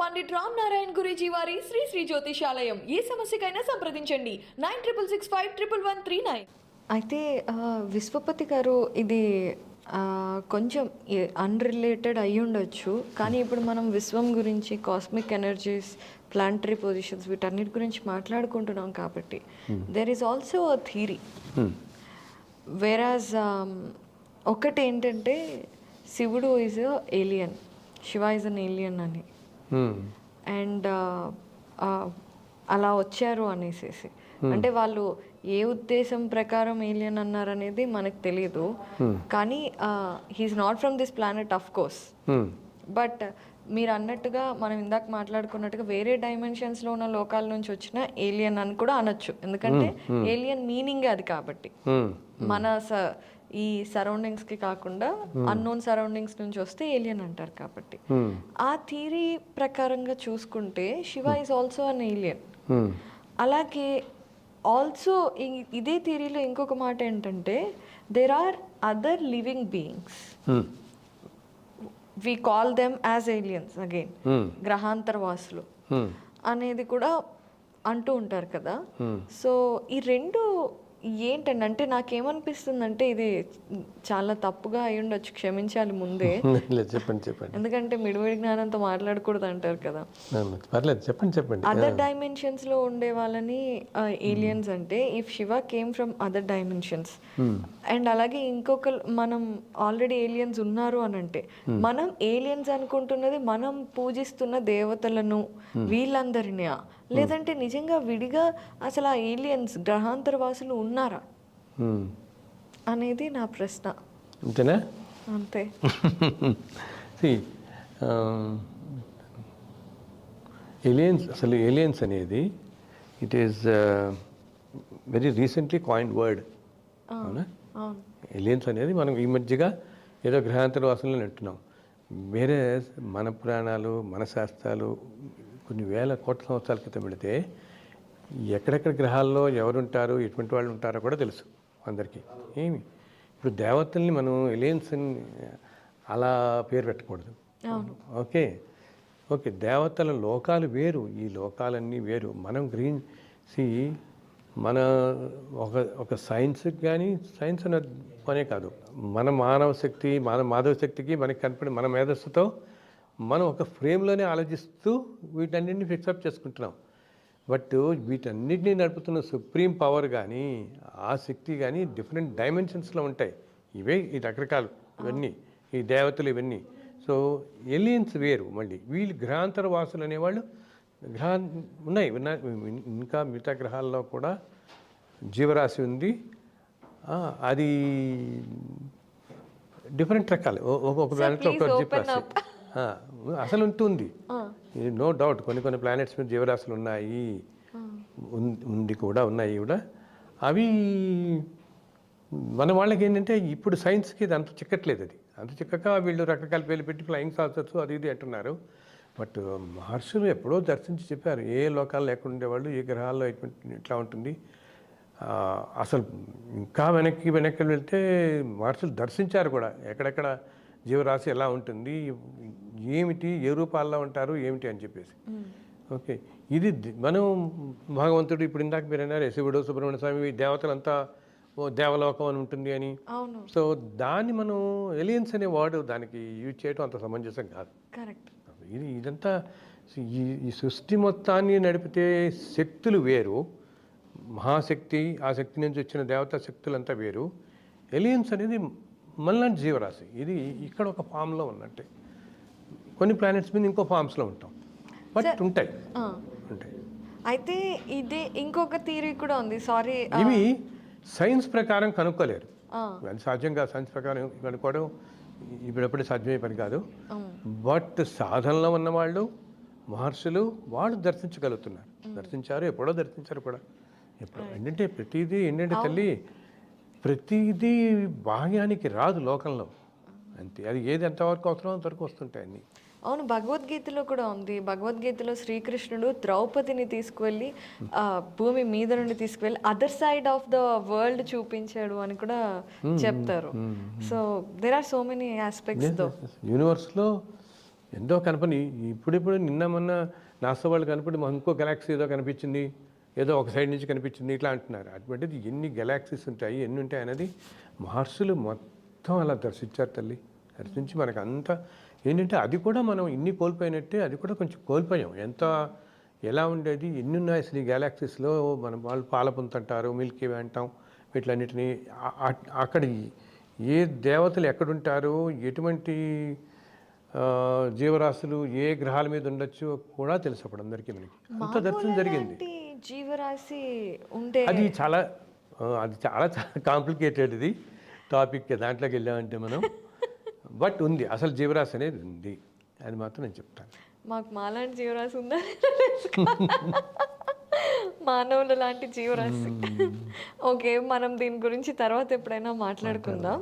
పండిట్ రామ్ నారాయణ్ గురూజీ వారి శ్రీ శ్రీ జ్యోతిషాలయం. ఏ సమస్యకైనా సంప్రదించండి 9665611139. అయితే విశ్వపతి గారు ఇది కొంచెం అన్రిలేటెడ్ అయి ఉండొచ్చు, కానీ ఇప్పుడు మనం విశ్వం గురించి, కాస్మిక్ ఎనర్జీస్, ప్లానటరీ పొజిషన్స్, వీటన్నిటి గురించి మాట్లాడుకుంటున్నాం కాబట్టి there is also a theory. వేరాజ్ ఒకటి ఏంటంటే శివుడు is alien, Shiva is an alien అని, అండ్ అలా వచ్చారు అనేసి. అంటే వాళ్ళు ఏ ఉద్దేశం ప్రకారం ఏలియన్ అన్నారనేది మనకు తెలియదు, కానీ he is not from this planet of course. But మీరు అన్నట్టుగా మనం ఇందాక మాట్లాడుకున్నట్టుగా వేరే డైమెన్షన్స్లో ఉన్న లోకాల నుంచి వచ్చిన ఏలియన్ అని కూడా అనొచ్చు, ఎందుకంటే ఏలియన్ మీనింగ్ అది కాబట్టి. మన ఈ సరౌండింగ్స్కి కాకుండా అన్నోన్ సరౌండింగ్స్ నుంచి వస్తే ఏలియన్ అంటారు కాబట్టి. ఆ థియరీ ప్రకారంగా చూసుకుంటే Shiva is also an alien. అలాగే ఆల్సో ఇదే థియరీలో ఇంకొక మాట ఏంటంటే there are other living beings, we call them as aliens again, గ్రహాంతరవాసులు అనేది కూడా అంటూ ఉంటారు కదా. సో ఈ రెండు ఏంటండి, అంటే నాకేమనిపిస్తుందంటే ఇది చాలా తప్పుగా అయి ఉండొచ్చు, క్షమించాలి ముందే. చెప్పండి. ఎందుకంటే మిడిమిడి జ్ఞానంతో మాట్లాడకూడదు అంటారు కదా. పర్లేదు, చెప్పండి. అదర్ డైమెన్షన్స్ లో ఉండే వాళ్ళని ఏలియన్స్ అంటే, if Shiva came from other dimensions, and అలాగే ఇంకొక మనం ఆల్రెడీ ఏలియన్స్ ఉన్నారు అని అంటే, మనం ఏలియన్స్ అనుకుంటున్నది మనం పూజిస్తున్న దేవతలను వీళ్ళందరినీ, లేదంటే నిజంగా విడిగా అసలు ఆ ఏలియన్స్ గ్రహాంతరవాసులు ఉన్నారా అనేది నా ప్రశ్న. అంతేనా? అంతే. ఏలియన్స్ అనేది it is very recently coined word. అవునా? ఏలియన్స్ అనేది మనం ఈ మధ్యగా ఏదో గ్రహాంతరవాసులను అంటున్నాం. వేరే మన పురాణాలు, మన శాస్త్రాలు కొన్ని వేల కోట్ల సంవత్సరాల క్రితం పెడితే ఎక్కడెక్కడ గ్రహాల్లో ఎవరుంటారు, ఎటువంటి వాళ్ళు ఉంటారో కూడా తెలుసు అందరికీ. ఇప్పుడు దేవతల్ని మనం ఏలియన్స్ అలా పేరు పెట్టకూడదు. ఓకే, దేవతల లోకాలు వేరు, ఈ లోకాలన్నీ వేరు. మనం మన ఒక సైన్స్కి కానీ, సైన్స్ అనే పనే కాదు, మన మానవ శక్తి, మాధవ శక్తికి మనకి కనపడి మన మేధస్సుతో మనం ఒక ఫ్రేమ్లోనే ఆలోచిస్తూ వీటన్నిటిని ఫిక్సప్ చేసుకుంటున్నాం. బట్ వీటన్నిటిని నడుపుతున్న సుప్రీం పవర్ కానీ, ఆ శక్తి కానీ డిఫరెంట్ డైమెన్షన్స్లో ఉంటాయి. ఇవే ఈ రకరకాలు ఇవన్నీ, ఈ దేవతలు ఇవన్నీ. సో ఏలియన్స్ వేరు. మళ్ళీ వీళ్ళు గ్రహాంతర వాసులు అనేవాళ్ళు ఉన్నాయి. ఇంకా మిగతా గ్రహాల్లో కూడా జీవరాశి ఉంది. అది డిఫరెంట్ రకాలు, ఒక్కొక్క ప్లానెట్లో ఒక జీవరాశి అసలు ఉంటుంది. నో డౌట్ కొన్ని ప్లానెట్స్ మీద జీవరాశులు ఉన్నాయి, ఉన్నాయి కూడా. అవి మన వాళ్ళకి ఏంటంటే ఇప్పుడు సైన్స్కి ఇది అంత చిక్కట్లేదు. అది అంత చిక్కక వీళ్ళు రకరకాల పేర్లు పెట్టి ఫ్లయింగ్ సాసర్స్ అది ఇది అంటున్నారు. బట్ మహర్షులు ఎప్పుడో దర్శించి చెప్పారు ఏ లోకాలు లేకుండా ఉండేవాళ్ళు, ఏ గ్రహాల్లో ఇట్లా ఉంటుంది. అసలు ఇంకా వెనక్కి వెళ్తే మహర్షులు దర్శించారు కూడా, ఎక్కడెక్కడ జీవరాశి ఎలా ఉంటుంది, ఏమిటి, ఏ రూపాల్లో ఉంటారు ఏమిటి అని చెప్పేసి. ఓకే, ఇది మనం భగవంతుడు ఇప్పుడు ఇందాక మీరు అన్నారు శివుడు, సుబ్రహ్మణ్య స్వామి, దేవతలంతా దేవలోకం అని ఉంటుంది అని. సో దాన్ని మనం ఎలియన్స్ అనే వర్డ్ దానికి యూజ్ చేయడం అంత సమంజసం కాదు. ఇదంతా ఈ సృష్టి మొత్తాన్ని నడిపితే శక్తులు వేరు, మహాశక్తి, ఆ శక్తి నుంచి వచ్చిన దేవతా శక్తులంతా వేరు. ఎలియన్స్ అనేది మనలాంటి జీవరాశి. ఇది ఇక్కడ ఒక ఫామ్లో ఉన్నట్టే, కొన్ని ప్లానెట్స్ మీద ఇంకో ఫామ్స్లో ఉంటాం, బట్ ఉంటాయి. అయితే ఇదే ఇంకొక థియరీ కూడా ఉంది. సారీ, ఇవి సైన్స్ ప్రకారం కనుక్కోలేరు, అది సాధ్యంగా సైన్స్ ప్రకారం కనుక్కోవడం ఇప్పుడెప్పుడు సాధ్యమే పని కాదు. బట్ సాధనలో ఉన్నవాళ్ళు, మహర్షులు, వాళ్ళు దర్శించగలుగుతున్నారు, దర్శించారు, ఎప్పుడో దర్శించారు కూడా. ఎప్పుడు ఏంటంటే ఏంటంటే తల్లి, ప్రతిదీ భాగ్యానికి రాదు లోకంలో, అంతే. అది ఏది ఎంతవరకు అవసరం అంతవరకు వస్తుంటాయి అన్నీ. అవును, భగవద్గీతలో కూడా ఉంది. భగవద్గీతలో శ్రీకృష్ణుడు ద్రౌపదిని తీసుకువెళ్ళి భూమి మీద నుండి తీసుకువెళ్ళి other side of the world చూపించాడు అని కూడా చెప్తారు. So there are so many aspects though. యూనివర్స్లో ఎంతో కనపని ఇప్పుడిప్పుడు నిన్న మొన్న నాసా వాళ్ళు కనపడి మాకు ఇంకో గెలాక్సీ ఏదో కనిపించింది, ఏదో ఒక సైడ్ నుంచి కనిపించింది ఇట్లా అంటున్నారు. అటువంటిది ఎన్ని గెలాక్సీస్ ఉంటాయి, ఎన్ని ఉంటాయి అనేది మహర్షులు మొత్తం అలా దర్శించారు తల్లి. దర్శించి మనకు అంతా ఏంటంటే అది కూడా మనం ఇన్ని కోల్పోయినట్టే అది కూడా కొంచెం కోల్పోయాం. ఎంత ఎలా ఉండేది, ఎన్ని ఉన్నాయి అసలు ఈ గ్యాలాక్సీస్లో. మనం వాళ్ళు పాలపుంతంటారు, మిల్కీ వే అంటాం, వీటిలన్నిటినీ అక్కడ ఏ దేవతలు ఎక్కడుంటారు, ఎటువంటి జీవరాశులు ఏ గ్రహాల మీద ఉండొచ్చు కూడా తెలుసు అప్పుడు అందరికీ. మనకి అంత దర్శనం జరిగింది. జీవరాశి ఉంటే అది చాలా కాంప్లికేటెడ్ ఇది టాపిక్, దాంట్లోకి వెళ్ళామంటే మనం. బట్ ఉంది, అసలు జీవరాశి అనేది ఉంది, అది మాత్రం నేను చెప్తాను. మాకు మాలాంటి జీవరాశి ఉందా? మానవుల లాంటి జీవరాశి. ఓకే, మనం దీని గురించి తర్వాత ఎప్పుడైనా మాట్లాడుకుందాం.